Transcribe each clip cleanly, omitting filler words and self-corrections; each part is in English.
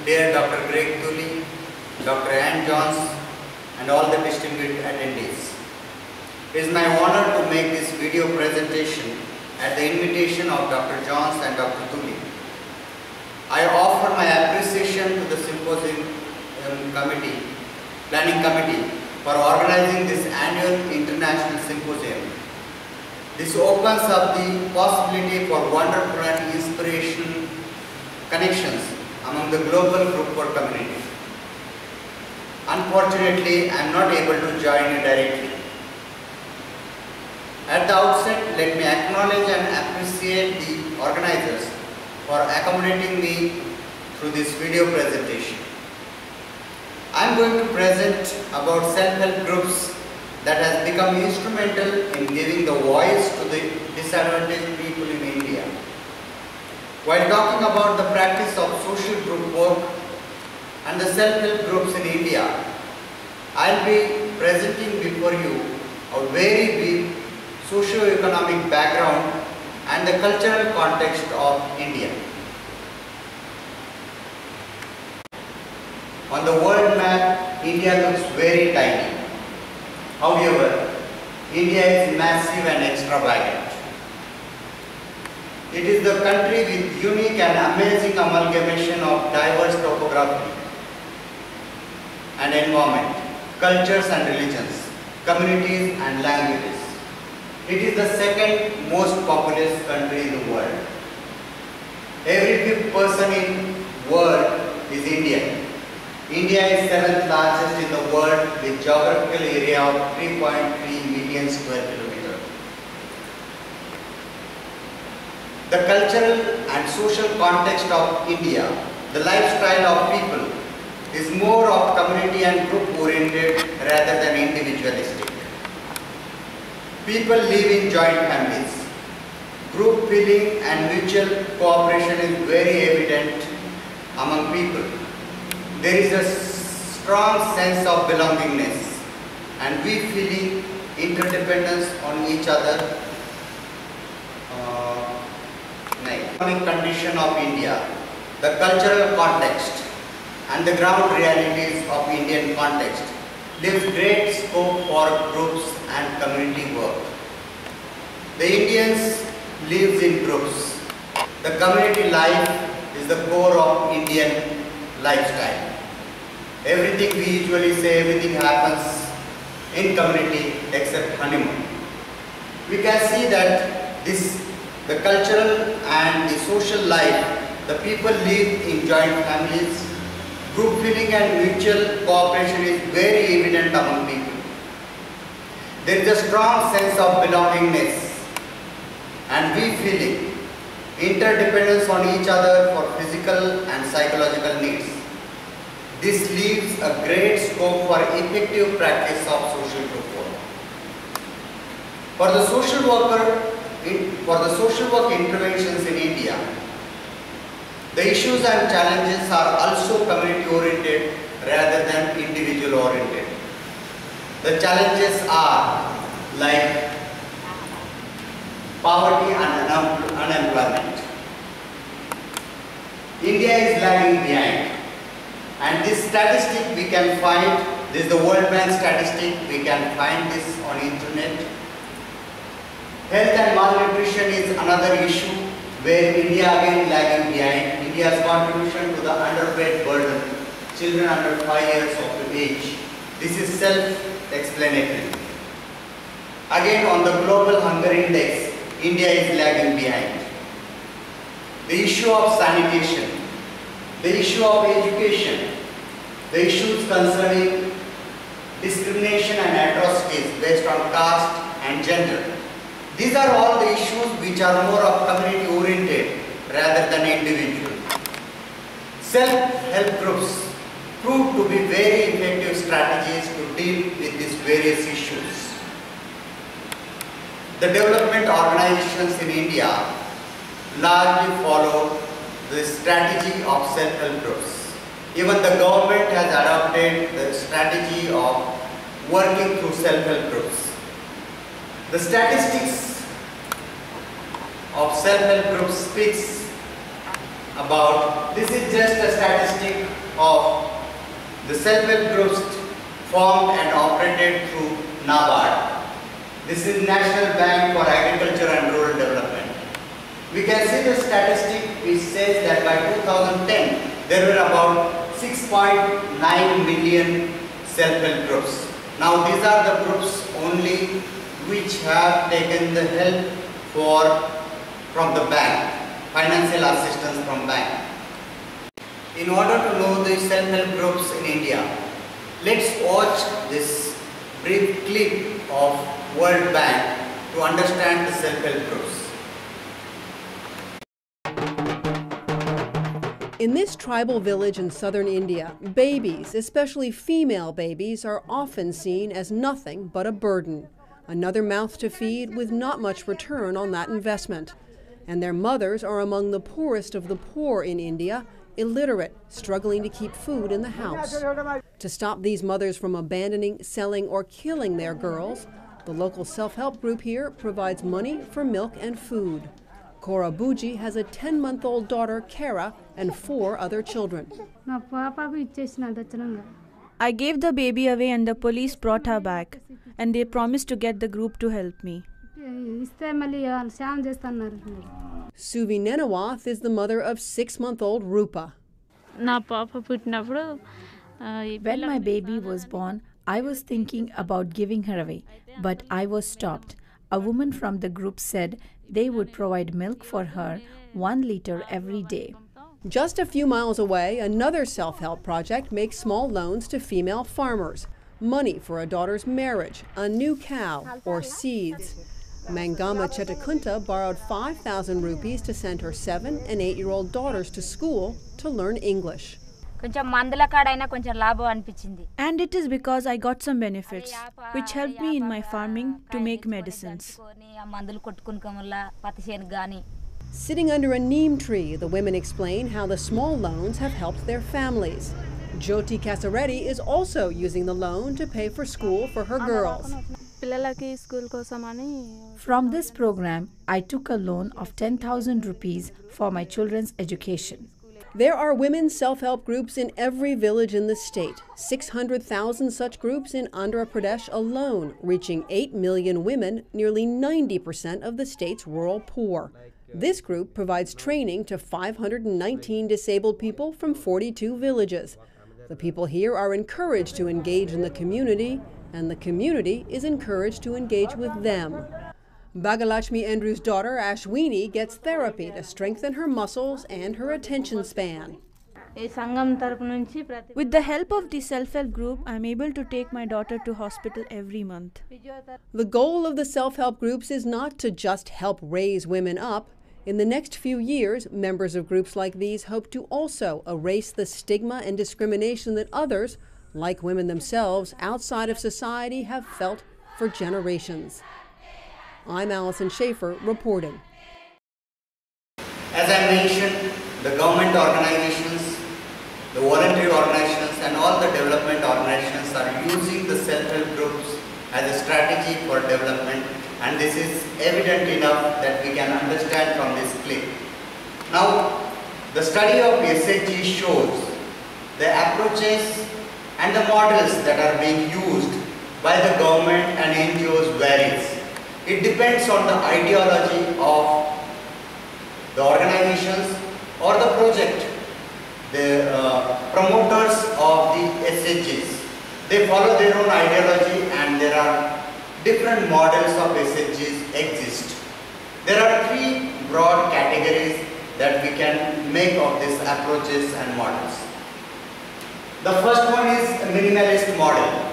dear Dr. Greg Tully, Dr. Ann Johns, and all the distinguished attendees. It is my honor to make this video presentation at the invitation of Dr. Johns and Dr. Tully. I offer my appreciation to the symposium planning committee for organizing this annual international symposium. This opens up the possibility for wonderful and inspirational connections among the global group work community. Unfortunately, I am not able to join you directly. At the outset, let me acknowledge and appreciate the organizers for accommodating me through this video presentation. I am going to present about self-help groups that has become instrumental in giving the voice to the disadvantaged people in India. While talking about the practice of social group work and the self-help groups in India, I will be presenting before you a very brief socio-economic background and the cultural context of India. On the world map, India looks very tiny. However, India is massive and extravagant. It is the country with unique and amazing amalgamation of diverse topography and environment, cultures and religions, communities and languages. It is the second most populous country in the world. Every fifth person in the world is Indian. India is 7th largest in the world with geographical area of 3.3 million square kilometers. The cultural and social context of India, the lifestyle of people, is more of community and group oriented rather than individualistic. People live in joint families. Group feeling and mutual cooperation is very evident among people. There is a strong sense of belongingness and we feeling interdependence on each other. Economic condition of India, the cultural context and the ground realities of Indian context leaves great scope for groups and community work. The Indians lives in groups. The community life is the core of Indian lifestyle. Everything we usually say, everything happens in community except honeymoon. We can see that the cultural and the social life, the people live in joint families. Group feeling and mutual cooperation is very evident among people. There is a strong sense of belongingness and we feeling interdependence on each other for physical and psychological needs. This leaves a great scope for effective practice of social group work. For the social work interventions in India, the issues and challenges are also community oriented rather than individual oriented. The challenges are like poverty and unemployment. India is lagging behind. And this statistic we can find, this is the World Bank statistic, we can find this on internet. Health and malnutrition is another issue where India again lagging behind. India's contribution to the underfed burden, children under 5 years of age. This is self-explanatory. Again on the global hunger index, India is lagging behind. The issue of sanitation, the issue of education, the issues concerning discrimination and atrocities based on caste and gender. These are all the issues which are more of community oriented rather than individual. Self-help groups prove to be very effective strategies to deal with these various issues. The development organizations in India largely follow the strategy of self-help groups. Even the government has adopted the strategy of working through self-help groups. The statistics of self-help groups speaks about, this is just a statistic of the self-help groups formed and operated through NABARD. This is National Bank for Agriculture and Rural Development. We can see the statistic which says that by 2010 there were about 6.9 million self-help groups. Now these are the groups only which have taken the help from the bank, financial assistance from bank. In order to know the self-help groups in India, let's watch this brief clip of World Bank to understand the self-help groups. In this tribal village in southern India, babies, especially female babies, are often seen as nothing but a burden. Another mouth to feed with not much return on that investment. And their mothers are among the poorest of the poor in India, illiterate, struggling to keep food in the house. To stop these mothers from abandoning, selling, or killing their girls, the local self-help group here provides money for milk and food. Cora Buji has a 10-month-old daughter, Kara, and 4 other children. I gave the baby away and the police brought her back, and they promised to get the group to help me. Suvi Nenawath is the mother of 6-month-old Rupa. When my baby was born, I was thinking about giving her away, but I was stopped. A woman from the group said they would provide milk for her, 1 liter every day. Just a few miles away, another self-help project makes small loans to female farmers, money for a daughter's marriage, a new cow, or seeds. Mangama Chetakunta borrowed 5,000 rupees to send her 7- and 8-year-old daughters to school to learn English. And it is because I got some benefits, which helped me in my farming to make medicines. Sitting under a neem tree, the women explain how the small loans have helped their families. Jyoti Kasareddy is also using the loan to pay for school for her girls. From this program, I took a loan of 10,000 rupees for my children's education. There are women's self-help groups in every village in the state, 600,000 such groups in Andhra Pradesh alone, reaching 8 million women, nearly 90% of the state's rural poor. This group provides training to 519 disabled people from 42 villages. The people here are encouraged to engage in the community, and the community is encouraged to engage with them. Bhagalakshmi Andrew's daughter, Ashwini, gets therapy to strengthen her muscles and her attention span. With the help of the self-help group, I am able to take my daughter to hospital every month. The goal of the self-help groups is not to just help raise women up. In the next few years, members of groups like these hope to also erase the stigma and discrimination that others, like women themselves, outside of society have felt for generations. I'm Allison Schaefer reporting. As I mentioned, the government organizations, the voluntary organizations and all the development organizations are using the self-help groups as a strategy for development, and this is evident enough that we can understand from this clip. Now, the study of SHG shows the approaches and the models that are being used by the government and NGOs varies. It depends on the ideology of the organizations or the project. The promoters of the SHGs, they follow their own ideology, and there are different models of SHGs exist. There are 3 broad categories that we can make of these approaches and models. The first one is a minimalist model.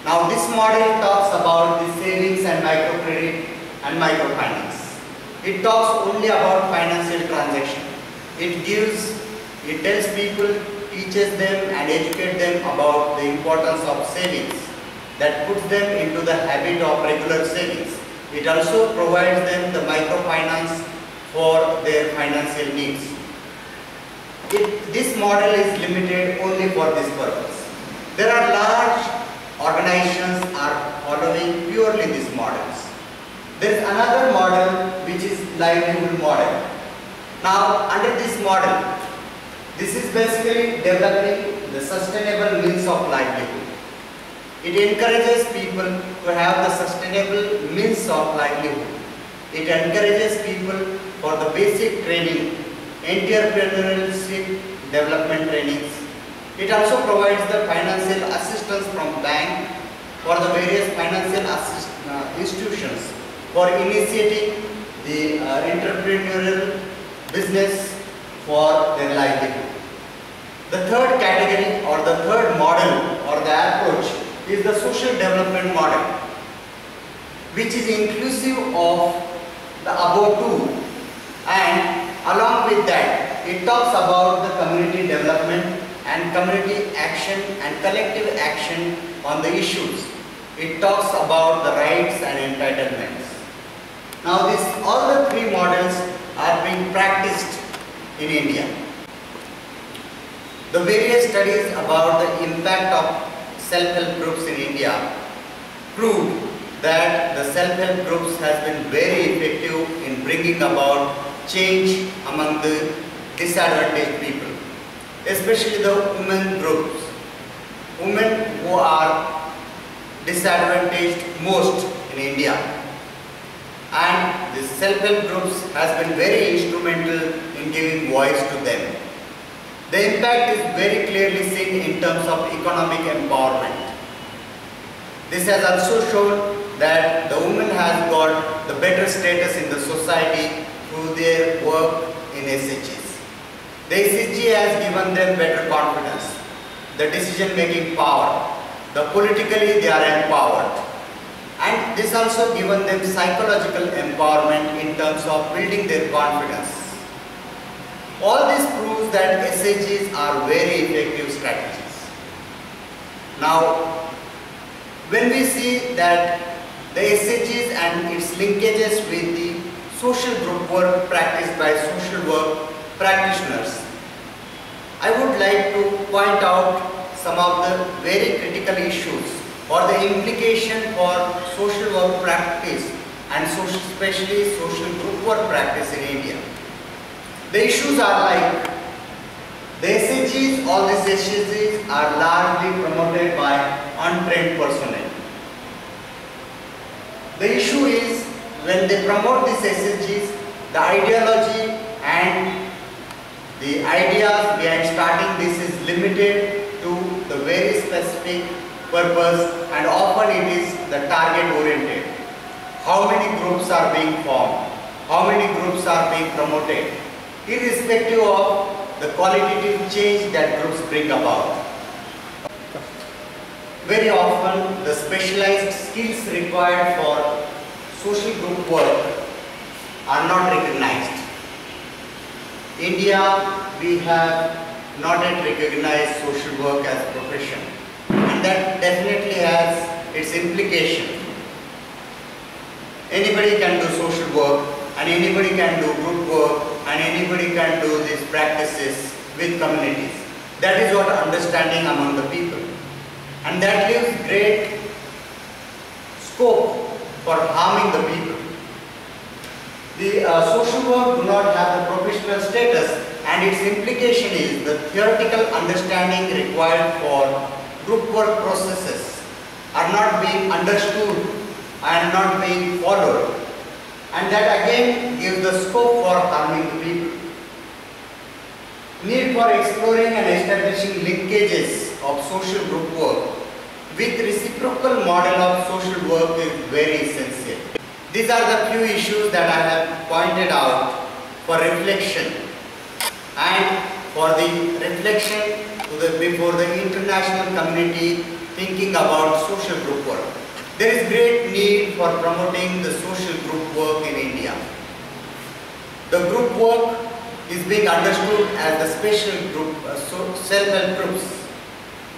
Now this model talks about the savings and microcredit and microfinance. It talks only about financial transaction. It tells people, teaches them and educates them about the importance of savings, that puts them into the habit of regular savings. It also provides them the microfinance for their financial needs. This model is limited only for this purpose. There are large organizations are following purely these models. There is another model which is livelihood model. Now under this model, This is basically developing the sustainable means of livelihood. It encourages people to have the sustainable means of livelihood. It encourages people for the basic training, entrepreneurship development trainings. It also provides the financial assistance from bank for the various financial institutions for initiating the entrepreneurial business for their livelihood. The third category or the third model or the approach is the social development model, which is inclusive of the above two, and along with that it talks about the community development and community action and collective action on the issues. It talks about the rights and entitlements. Now all the three models are being practiced in India. The various studies about the impact of self-help groups in India proved that the self-help groups has been very effective in bringing about change among the disadvantaged people, especially the women groups, women who are disadvantaged most in India. And the self-help groups has been very instrumental in giving voice to them. The impact is very clearly seen in terms of economic empowerment. This has also shown that the women has got the better status in the society through their work in SHGs. The SHG has given them better confidence, the decision-making power, politically they are empowered. And this also given them psychological empowerment in terms of building their confidence. All this proves that SHGs are very effective strategies. Now, when we see that the SHGs and its linkages with the social group work practiced by social work practitioners, I would like to point out some of the very critical issues or the implication for social work practice and especially social group work practice in India. The issues are like the SHGs, all these SHGs are largely promoted by untrained personnel. The issue is when they promote these SHGs, the ideology and the ideas behind starting this is limited to the very specific purpose, and often it is the target oriented. How many groups are being formed? How many groups are being promoted? Irrespective of the qualitative change that groups bring about. Very often the specialized skills required for social group work are not recognized. India, we have not yet recognized social work as a profession, and that definitely has its implication. Anybody can do social work, and anybody can do group work, and anybody can do these practices with communities. That is what understanding among the people, and that leaves great scope for harming the people. The social work do not have the professional status, and its implication is the theoretical understanding required for group work processes are not being understood and not being followed, and that again gives the scope for harming the people. Need for exploring and establishing linkages of social group work with reciprocal model of social work is very essential. These are the few issues that I have pointed out for reflection and for the reflection before the international community thinking about social group work. There is great need for promoting the social group work in India. The group work is being understood as the special group, self-help groups.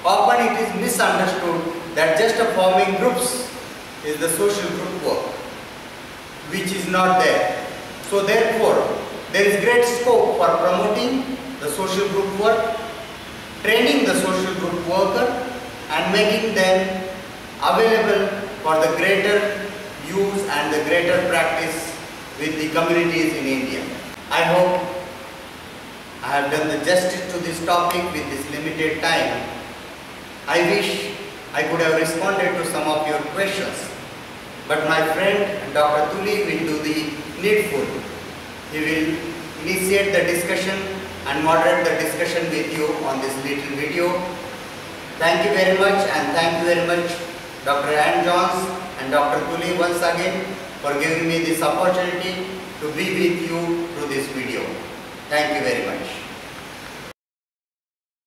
Often it is misunderstood that just forming groups is the social group work, which is not there. So therefore, there is great scope for promoting the social group work, training the social group worker, and making them available for the greater use and the greater practice with the communities in India. I hope I have done the justice to this topic with this limited time. I wish I could have responded to some of your questions, but my friend Dr. Tuli will do the needful. He will initiate the discussion and moderate the discussion with you on this little video. Thank you very much, and thank you very much Dr. Ann Johns and Dr. Tuli once again for giving me this opportunity to be with you through this video. Thank you very much.